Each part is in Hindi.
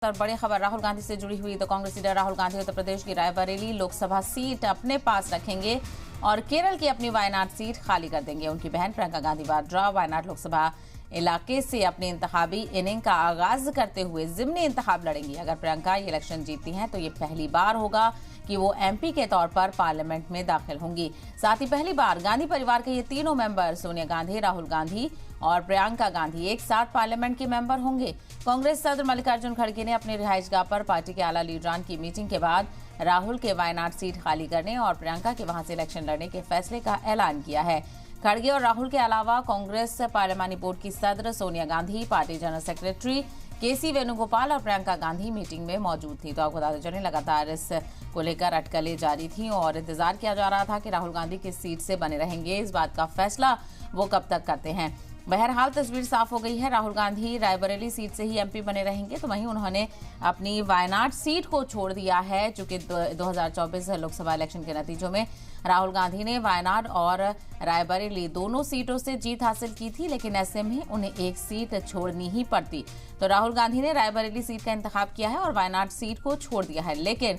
और बड़ी खबर राहुल गांधी से जुड़ी हुई। तो कांग्रेस लीडर राहुल गांधी उत्तर प्रदेश की रायबरेली लोकसभा सीट अपने पास रखेंगे और केरल की अपनी वायनाड सीट खाली कर देंगे। उनकी बहन प्रियंका गांधी वाड्रा वायनाड लोकसभा इलाके से अपनी इंतखाबी इनिंग का आगाज करते हुए जिमनी इंतखाब लड़ेंगी। अगर प्रियंका ये इलेक्शन जीतती हैं तो ये पहली बार होगा कि वो एमपी के तौर पर पार्लियामेंट में दाखिल होंगी। साथ ही पहली बार गांधी परिवार के ये तीनों मेंबर सोनिया गांधी, राहुल गांधी और प्रियंका गांधी एक साथ पार्लियामेंट के मेंबर होंगे। कांग्रेस सदर मल्लिकार्जुन खड़गे ने अपने रिहाइशगाह पर पार्टी के आला लीडरान की मीटिंग के बाद राहुल के वायनाड सीट खाली करने और प्रियंका के वहां से इलेक्शन लड़ने के फैसले का ऐलान किया है। खड़गे और राहुल के अलावा कांग्रेस पार्लियामानी बोर्ड की सदर Sonia Gandhi, party general secretary KC Venugopal और प्रियंका गांधी मीटिंग में मौजूद थी। तो आपको बताते चलें, लगातार इस को लेकर अटकलें जारी थी और इंतजार किया जा रहा था कि राहुल गांधी किस सीट से बने रहेंगे। इस बात का फैसला वो कब तक करते हैं। बहरहाल तस्वीर साफ हो गई है। राहुल गांधी रायबरेली सीट से ही एमपी बने रहेंगे। तो वहीं उन्होंने अपनी वायनाड सीट को छोड़ दिया है, चूंकि 2024 लोकसभा इलेक्शन के नतीजों में राहुल गांधी ने वायनाड और रायबरेली दोनों सीटों से जीत हासिल की थी, लेकिन ऐसे में उन्हें एक सीट छोड़नी ही पड़ती। तो राहुल गांधी ने रायबरेली सीट का इंतखाब किया है और वायनाड सीट को छोड़ दिया है। लेकिन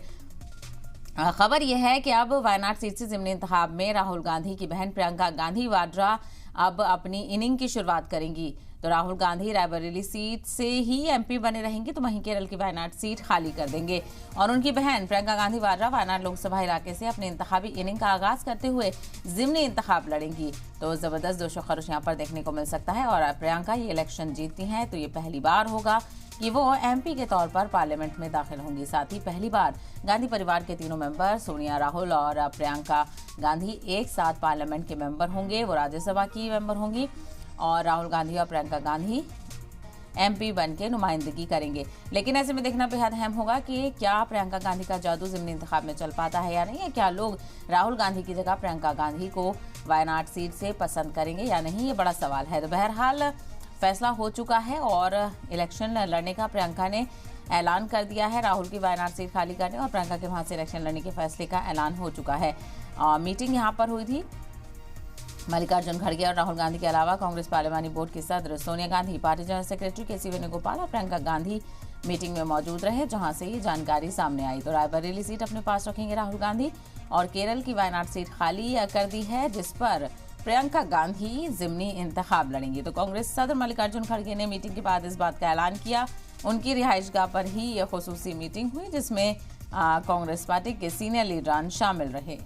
खबर यह है कि अब वायनाड सीट से जिमनी इंतखाब में राहुल गांधी की बहन प्रियंका गांधी वाड्रा अब अपनी इनिंग की शुरुआत करेंगी। तो राहुल गांधी रायबरेली सीट से ही एमपी बने रहेंगे, तो वहीं केरल की वायनाड सीट खाली कर देंगे और उनकी बहन प्रियंका गांधी वाड्रा वायनाड लोकसभा इलाके से अपने इंतखाबी इनिंग का आगाज करते हुए जिमनी इंतखाब लड़ेंगी। तो जबरदस्त जोशो खरोश यहाँ पर देखने को मिल सकता है और प्रियंका ये इलेक्शन जीतती हैं तो ये पहली बार होगा कि वो एमपी के तौर पर पार्लियामेंट में दाखिल होंगी। साथ ही पहली बार गांधी परिवार के तीनों मेंबर सोनिया, राहुल और प्रियंका गांधी एक साथ पार्लियामेंट के मेंबर होंगे। वो राज्यसभा की मेंबर होंगी और राहुल गांधी और प्रियंका गांधी एमपी बन के नुमाइंदगी करेंगे। लेकिन ऐसे में देखना बेहद अहम होगा कि क्या प्रियंका गांधी का जादू जिमनी इंतखाब में चल पाता है या नहीं, या क्या लोग राहुल गांधी की जगह प्रियंका गांधी को वायनाड सीट से पसंद करेंगे या नहीं, ये बड़ा सवाल है। तो बहरहाल फैसला हो चुका है और इलेक्शन लड़ने का प्रियंका ने ऐलान कर दिया है। राहुल की वायनाड सीट खाली करने और प्रियंका के वहां से इलेक्शन लड़ने के फैसले का ऐलान हो चुका है। मीटिंग यहां पर हुई थी। मल्लिकार्जुन खड़गे और राहुल गांधी के अलावा कांग्रेस पार्लियामानी बोर्ड की सदर Sonia Gandhi, party general secretary KC Venugopal और प्रियंका गांधी मीटिंग में मौजूद रहे, जहां से ये जानकारी सामने आई। तो रायबरेली सीट अपने पास रखेंगे राहुल गांधी और केरल की वायनाड सीट खाली कर दी है, जिस पर प्रियंका गांधी जिमनी इंतखाब लड़ेंगी। तो कांग्रेस सदर मल्लिकार्जुन खड़गे ने मीटिंग के बाद इस बात का ऐलान किया। उनकी रिहाइशगाह पर ही यह खुसूसी मीटिंग हुई, जिसमें कांग्रेस पार्टी के सीनियर लीडरान शामिल रहे।